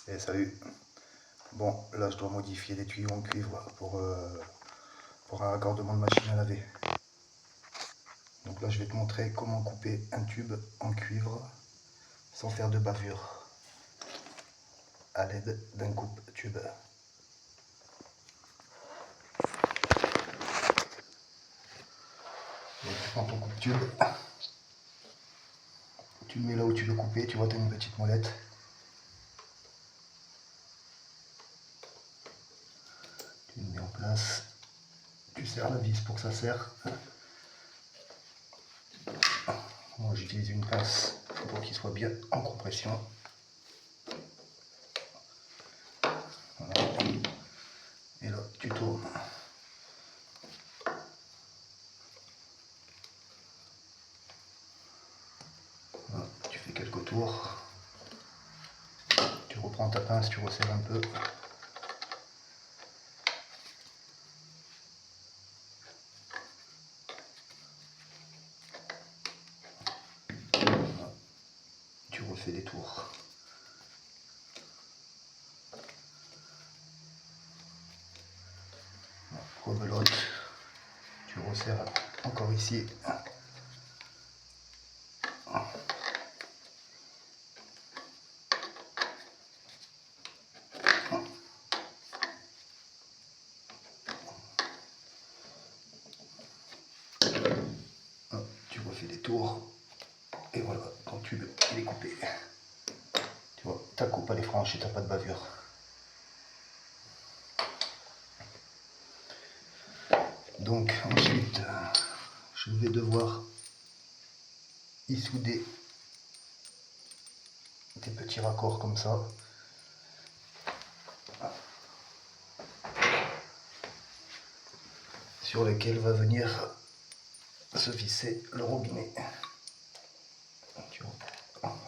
Et salut. Bon, là je dois modifier les tuyaux en cuivre pour un raccordement de machine à laver. Donc là je vais te montrer comment couper un tube en cuivre sans faire de bavure à l'aide d'un coupe-tube. Donc tu prends ton coupe-tube, tu le mets là où tu veux couper, tu vois tu as une petite molette. Tu le mets en place, tu serres la vis pour que ça serre. Moi j'utilise une pince pour qu'il soit bien en compression. Voilà. Et là tu tournes. Voilà. Tu fais quelques tours. Tu reprends ta pince, tu resserres un peu. Voilà. Tu refais des tours. Rebelote, tu resserres encore ici. Tu refais des tours et voilà, ton tube il est coupé. Tu vois, ta coupe elle est franche et t'as pas de bavure. Donc ensuite, je vais devoir y souder des petits raccords comme ça. Sur lesquels va venir se visser le robinet. Tu vois,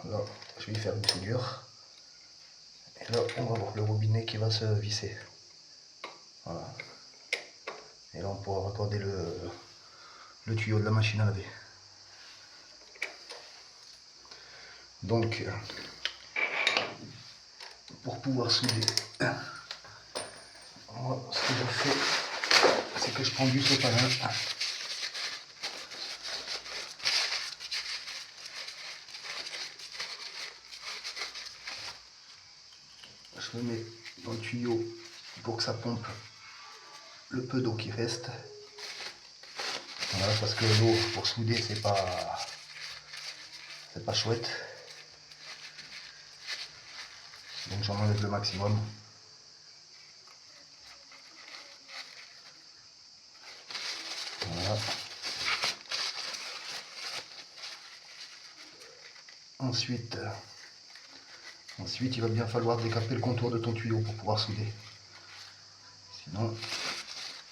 là, je vais y faire une soudure. Et là, on va voir le robinet qui va se visser. Voilà. Et là, on pourra raccorder le tuyau de la machine à laver. Donc, pour pouvoir souder, moi, ce que je fais, c'est que je prends du sopalin. Je me mets dans le tuyau pour que ça pompe le peu d'eau qui reste. Voilà, parce que l'eau pour souder c'est pas chouette. Donc j'en enlève le maximum. Voilà. Ensuite, il va bien falloir décaper le contour de ton tuyau pour pouvoir souder. Sinon,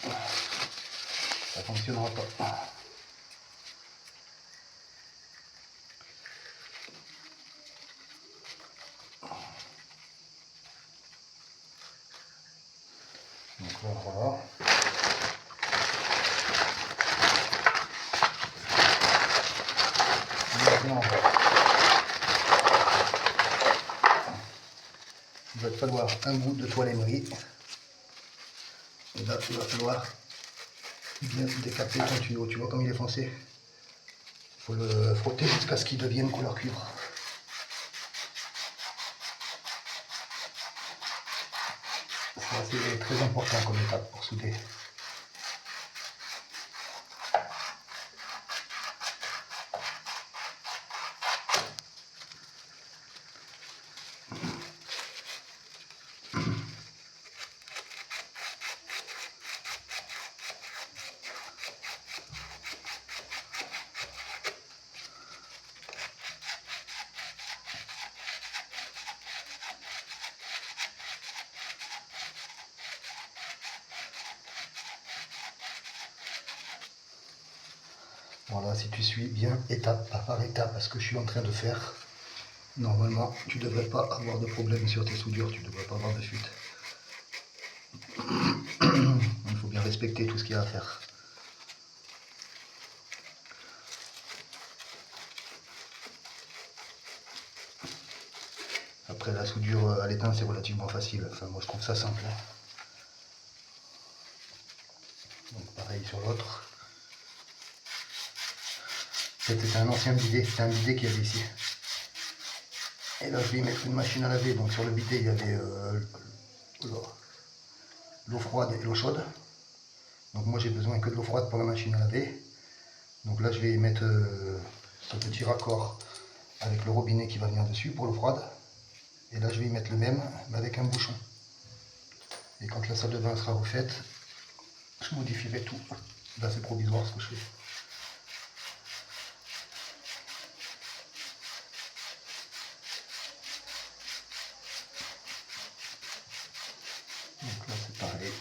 ça ne fonctionnera pas. Donc là, voilà. Maintenant, il va te falloir un bout de toile émerie. Et là, il va falloir bien décaper ton tuyau. Tu vois comme il est foncé. Il faut le frotter jusqu'à ce qu'il devienne couleur cuivre. C'est très important comme étape pour souder. Voilà, si tu suis bien étape par étape à ce que je suis en train de faire, normalement tu ne devrais pas avoir de problème sur tes soudures, tu ne devrais pas avoir de fuite. Il faut bien respecter tout ce qu'il y a à faire. Après la soudure à l'étain c'est relativement facile, enfin moi je trouve ça simple. Donc pareil sur l'autre. C'était un ancien bidet, c'était un bidet qu'il y avait ici. Et là je vais y mettre une machine à laver, donc sur le bidet il y avait l'eau froide et l'eau chaude. Donc moi j'ai besoin que de l'eau froide pour la machine à laver. Donc là je vais y mettre ce petit raccord avec le robinet qui va venir dessus pour l'eau froide. Et là je vais y mettre le même mais avec un bouchon. Et quand la salle de bain sera refaite, je modifierai tout. Là c'est provisoire ce que je fais. Donc là c'est pareil.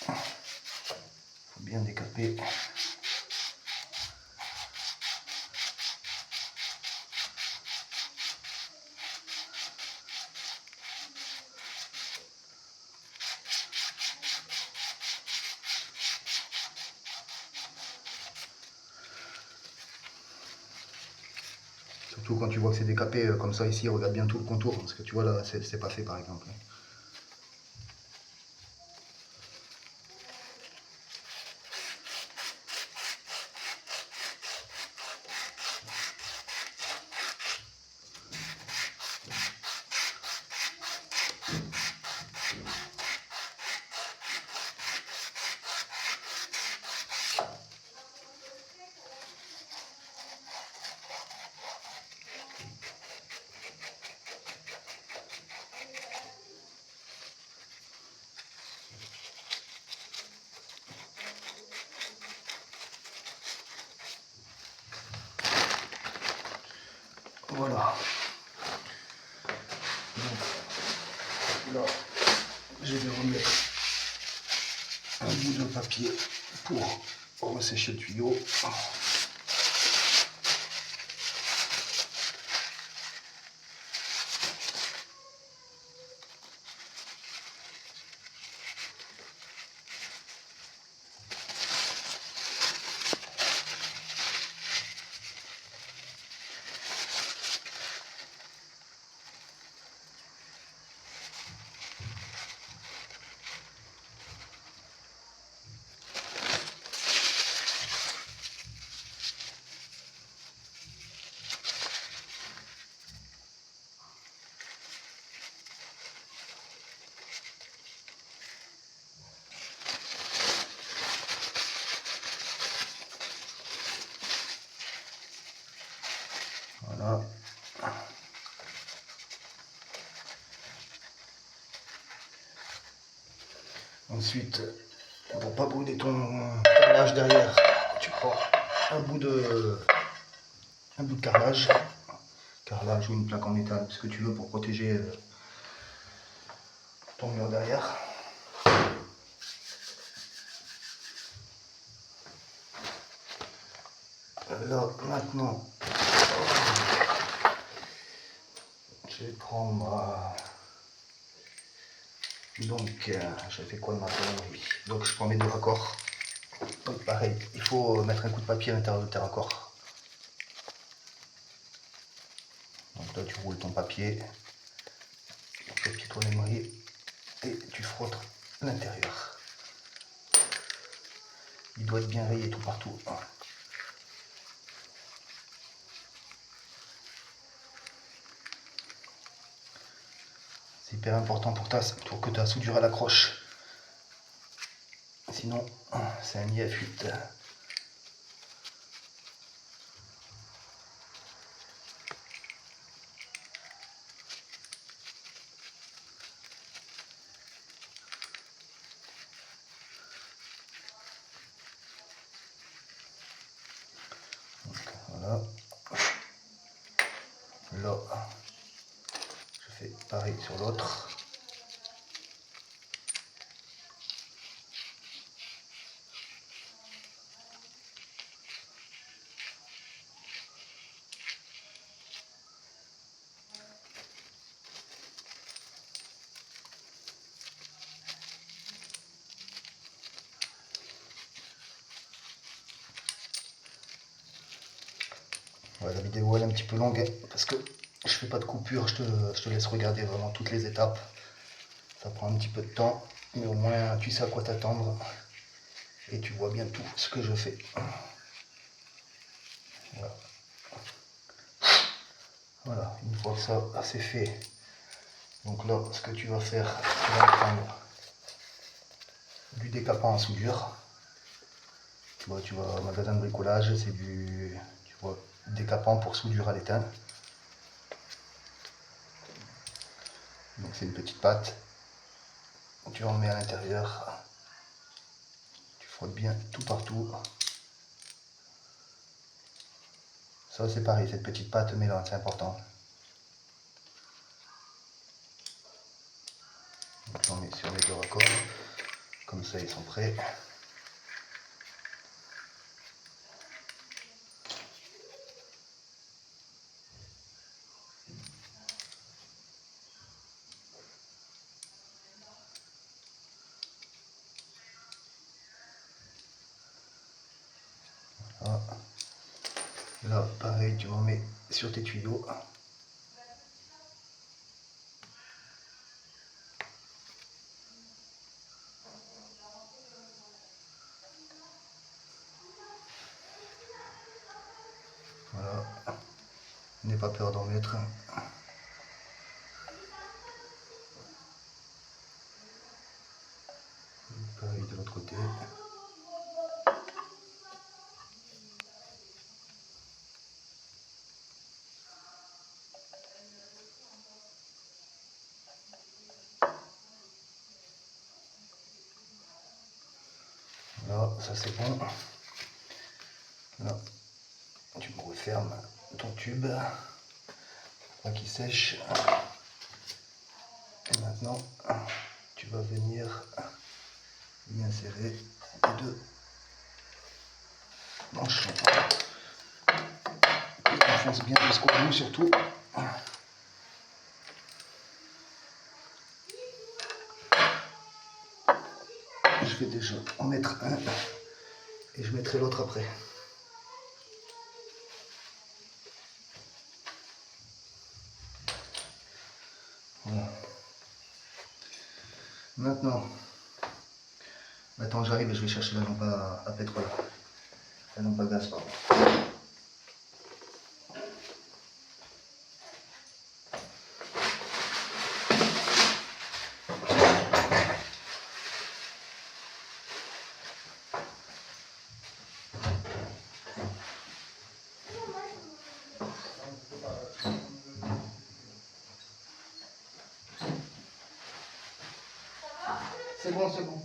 Il faut bien décaper. Surtout quand tu vois que c'est décapé comme ça ici, regarde bien tout le contour, parce que tu vois là, c'est pas fait par exemple. Voilà. Donc, là, je vais remettre un bout de papier pour ressécher le tuyau. Voilà. Ensuite, pour pas brûler ton carrelage derrière, tu prends un bout de carrelage ou une plaque en métal, ce que tu veux pour protéger ton mur derrière. Là maintenant, je vais prendre donc j'ai fait quoi de ma connerie. Donc je prends mes deux raccords. Donc pareil, il faut mettre un coup de papier à l'intérieur de tes raccords. Donc là tu roules ton papier, le petit tourne émaillé et tu frottes l'intérieur. Il doit être bien rayé tout partout. C'est hyper important pour que ta soudure à l'accroche. Sinon, c'est un nid à fuite. Donc, voilà. Là, je fais pareil sur l'autre. Ouais, la vidéo elle est un petit peu longue parce que je fais pas de coupure, je te laisse regarder vraiment toutes les étapes. Ça prend un petit peu de temps, mais au moins tu sais à quoi t'attendre et tu vois bien tout ce que je fais. Voilà. Voilà, une fois que ça c'est fait, donc là ce que tu vas faire, tu vas prendre du décapant en soudure. Tu vois, au magasin de bricolage, c'est du décapant pour soudure à l'étain. Donc c'est une petite pâte. Tu en mets à l'intérieur. Tu frottes bien tout partout. Ça c'est pareil, cette petite pâte mélange, c'est important. Donc j'en mets sur les deux raccords. Comme ça ils sont prêts. Voilà. Là pareil, tu en mets sur tes tuyaux. Voilà. N'aie pas peur d'en mettre. Pareil de l'autre côté. Là, ça c'est bon. Là, tu me refermes ton tube pour qu'il sèche. Et maintenant, tu vas venir y insérer les deux manchons. Enfonce bien jusqu'au bout surtout. Je vais déjà en mettre un et je mettrai l'autre après. Voilà. Maintenant, j'arrive et je vais chercher la lampe à pétrole. La lampe à gaz, pardon. C'est bon, c'est bon.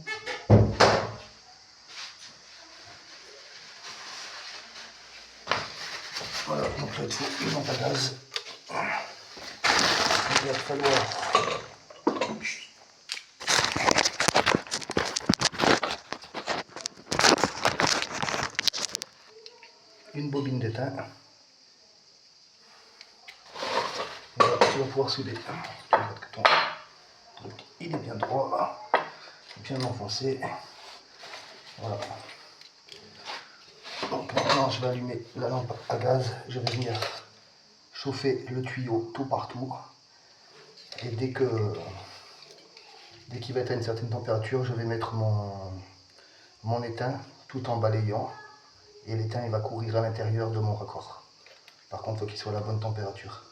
Voilà, donc là il faut une lampe à gaz. Il va falloir une bobine d'étain. Voilà, tu vas pouvoir souder. Tu vois que ton truc il est bien droit, bien enfoncé. Voilà. Donc maintenant je vais allumer la lampe à gaz, je vais venir chauffer le tuyau tout partout. Et dès qu'il va être à une certaine température, je vais mettre mon étain tout en balayant. Et l'étain il va courir à l'intérieur de mon raccord. Par contre, il faut qu'il soit à la bonne température.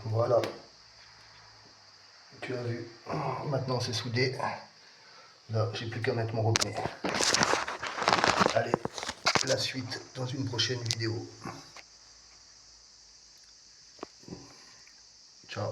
Voilà. Tu as vu. Maintenant c'est soudé. Là, j'ai plus qu'à mettre mon robinet. Allez, la suite dans une prochaine vidéo. Ciao.